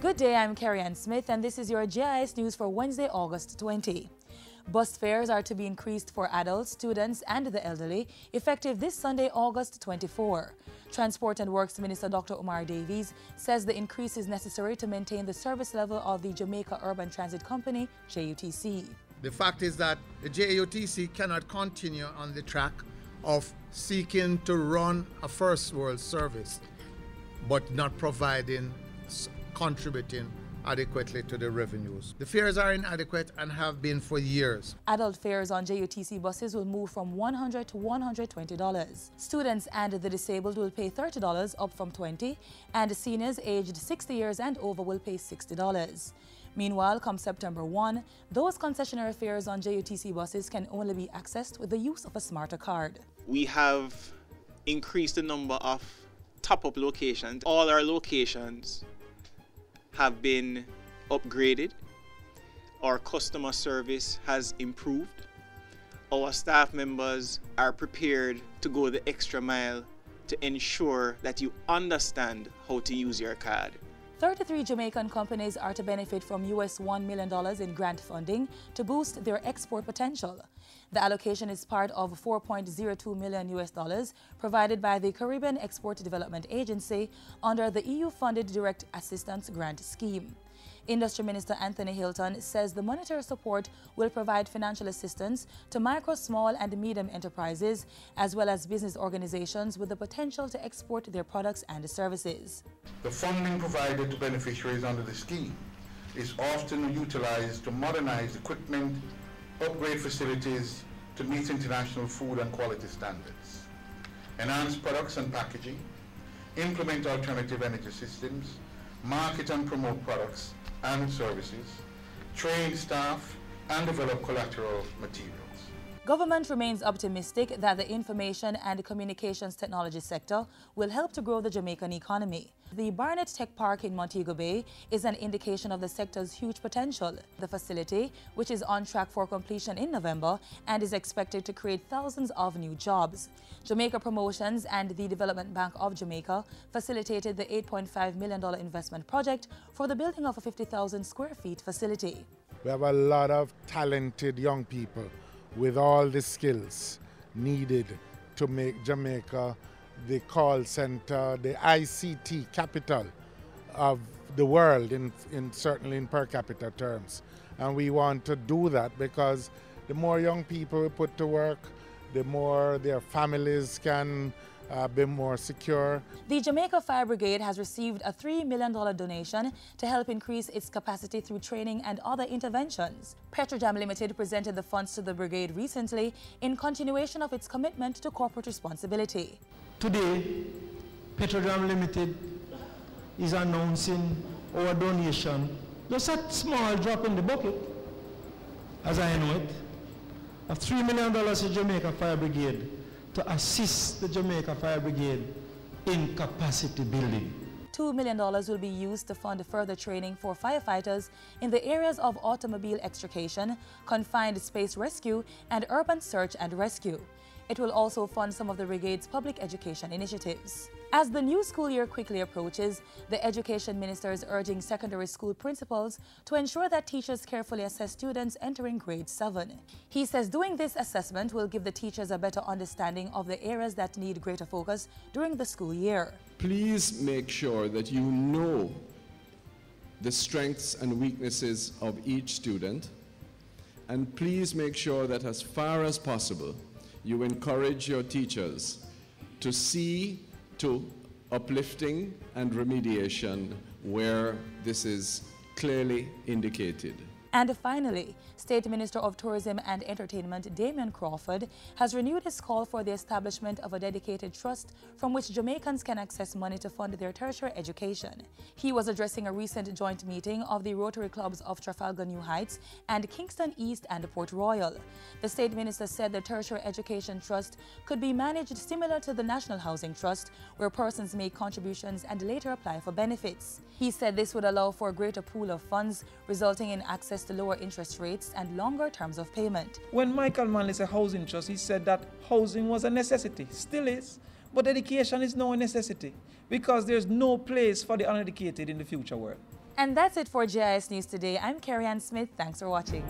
Good day, I'm Carrie Ann Smith, and this is your JIS news for Wednesday, August 20. Bus fares are to be increased for adults, students, and the elderly, effective this Sunday, August 24. Transport and Works Minister Dr. Omar Davies says the increase is necessary to maintain the service level of the Jamaica Urban Transit Company, JUTC. The fact is that the JUTC cannot continue on the track of seeking to run a first world service, but not contributing adequately to the revenues. The fares are inadequate and have been for years. Adult fares on JUTC buses will move from $100 to $120. Students and the disabled will pay $30, up from $20, and seniors aged 60 years and over will pay $60. Meanwhile, come September 1, those concessionary fares on JUTC buses can only be accessed with the use of a smarter card. We have increased the number of top-up locations. All our locations have been upgraded. Our customer service has improved. Our staff members are prepared to go the extra mile to ensure that you understand how to use your card. 33 Jamaican companies are to benefit from US $1 million in grant funding to boost their export potential. The allocation is part of $4.02 million provided by the Caribbean Export Development Agency under the EU-funded Direct Assistance Grant Scheme. Industry Minister Anthony Hilton says the monetary support will provide financial assistance to micro, small and medium enterprises as well as business organizations with the potential to export their products and services. The funding provided to beneficiaries under the scheme is often utilized to modernize equipment, upgrade facilities to meet international food and quality standards, enhance products and packaging, implement alternative energy systems, market and promote products and services, train staff, and develop collateral materials. Government remains optimistic that the information and communications technology sector will help to grow the Jamaican economy. The Barnett Tech Park in Montego Bay is an indication of the sector's huge potential. The facility, which is on track for completion in November and is expected to create thousands of new jobs. Jamaica Promotions and the Development Bank of Jamaica facilitated the $8.5 million investment project for the building of a 50,000 square feet facility. We have a lot of talented young people with all the skills needed to make Jamaica the call center, the ICT capital of the world, certainly in per capita terms. And we want to do that because the more young people we put to work, the more their families can be more secure. The Jamaica Fire Brigade has received a $3 million donation to help increase its capacity through training and other interventions. Petrojam Limited presented the funds to the brigade recently in continuation of its commitment to corporate responsibility. Today, Petrojam Limited is announcing our donation, just a small drop in the bucket, as I know it, of $3 million to Jamaica Fire Brigade to assist the Jamaica Fire Brigade in capacity building. $2 million will be used to fund further training for firefighters in the areas of automobile extrication, confined space rescue, and urban search and rescue. It will also fund some of the brigade's public education initiatives. As the new school year quickly approaches, the Education Minister is urging secondary school principals to ensure that teachers carefully assess students entering grade 7. He says doing this assessment will give the teachers a better understanding of the areas that need greater focus during the school year. Please make sure that you know the strengths and weaknesses of each student, and please make sure that as far as possible you encourage your teachers to see to uplifting and remediation where this is clearly indicated. And finally, State Minister of Tourism and Entertainment Damian Crawford has renewed his call for the establishment of a dedicated trust from which Jamaicans can access money to fund their tertiary education. He was addressing a recent joint meeting of the Rotary Clubs of Trafalgar New Heights and Kingston East and Port Royal. The State Minister said the Tertiary Education Trust could be managed similar to the National Housing Trust, where persons make contributions and later apply for benefits. He said this would allow for a greater pool of funds, resulting in access to lower interest rates and longer terms of payment. When Michael Manley said housing trust, he said that housing was a necessity, still is, but education is now a necessity because there's no place for the uneducated in the future world. And that's it for JIS News today. I'm Carrie Ann Smith. Thanks for watching.